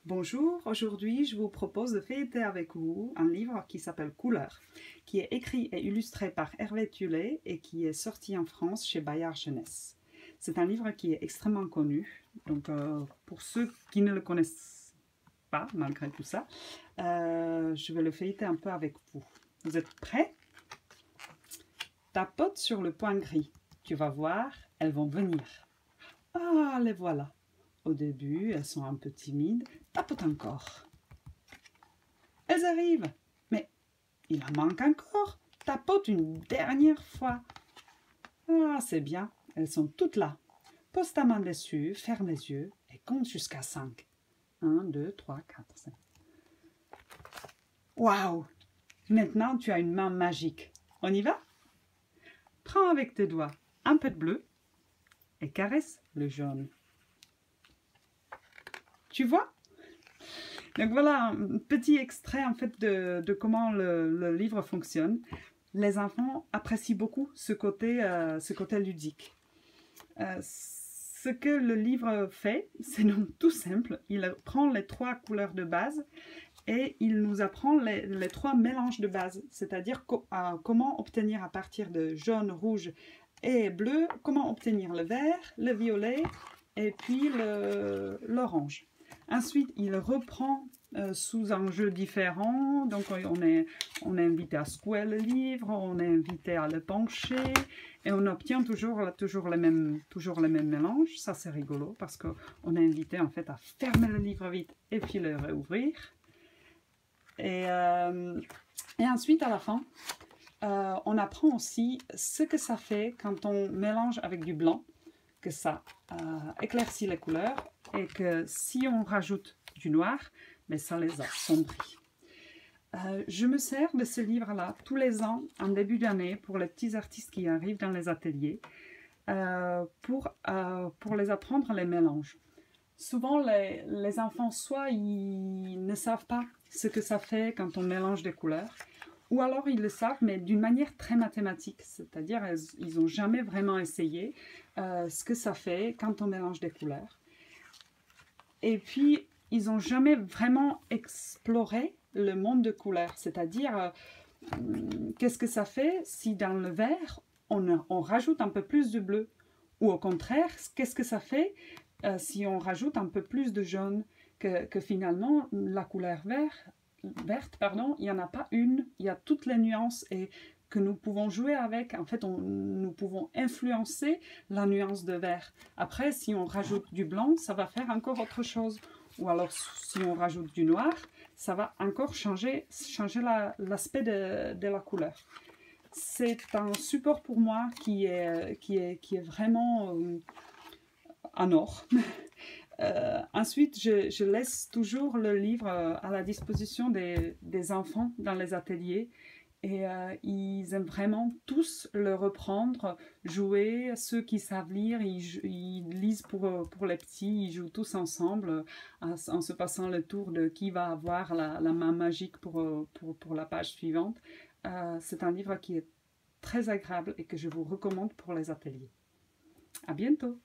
Bonjour, aujourd'hui je vous propose de feuilleter avec vous un livre qui s'appelle Couleurs, qui est écrit et illustré par Hervé Tullet et qui est sorti en France chez Bayard Jeunesse. C'est un livre qui est extrêmement connu, donc pour ceux qui ne le connaissent pas malgré tout ça, je vais le feuilleter un peu avec vous. Vous êtes prêts? Tapote sur le point gris, tu vas voir, elles vont venir. Ah, les voilà! Au début, elles sont un peu timides. Tapote encore. Elles arrivent. Mais il en manque encore. Tapote une dernière fois. Ah, c'est bien. Elles sont toutes là. Pose ta main dessus, ferme les yeux et compte jusqu'à 5. 1, 2, 3, 4, 5. Waouh! Maintenant, tu as une main magique. On y va? Prends avec tes doigts un peu de bleu et caresse le jaune. Tu vois? Donc voilà un petit extrait en fait de comment le livre fonctionne. Les enfants apprécient beaucoup ce côté ludique. Ce que le livre fait, c'est donc tout simple. Il prend les 3 couleurs de base et il nous apprend les 3 mélanges de base, c'est-à-dire comment obtenir à partir de jaune, rouge et bleu, comment obtenir le vert, le violet et puis l'orange. Ensuite, il reprend sous un jeu différent. Donc, on est invité à secouer le livre, on est invité à le pencher et on obtient toujours les mêmes mélanges. Ça, c'est rigolo parce qu'on est invité en fait à fermer le livre vite et puis le réouvrir. Et ensuite, à la fin, on apprend aussi ce que ça fait quand on mélange avec du blanc, que ça éclaircit les couleurs et que si on rajoute du noir, mais ça les assombrit. Je me sers de ce livre-là tous les ans en début d'année pour les petits artistes qui arrivent dans les ateliers pour les apprendre les mélanges. Souvent, les enfants, soit ils ne savent pas ce que ça fait quand on mélange des couleurs, ou alors ils le savent, mais d'une manière très mathématique, c'est-à-dire ils n'ont jamais vraiment essayé ce que ça fait quand on mélange des couleurs. Et puis, ils n'ont jamais vraiment exploré le monde de couleurs, c'est-à-dire qu'est-ce que ça fait si dans le vert, on rajoute un peu plus de bleu, ou au contraire, qu'est-ce que ça fait si on rajoute un peu plus de jaune, que finalement, la couleur verte, il n'y en a pas une, il y a toutes les nuances et que nous pouvons jouer avec. En fait, nous pouvons influencer la nuance de vert. Après, si on rajoute du blanc, ça va faire encore autre chose. Ou alors, si on rajoute du noir, ça va encore changer l'aspect de la couleur. C'est un support pour moi qui est vraiment en or. Ensuite, je laisse toujours le livre à la disposition des enfants dans les ateliers et ils aiment vraiment tous le reprendre, jouer. Ceux qui savent lire, ils lisent pour les petits, ils jouent tous ensemble en se passant le tour de qui va avoir la main magique pour la page suivante. C'est un livre qui est très agréable et que je vous recommande pour les ateliers. À bientôt!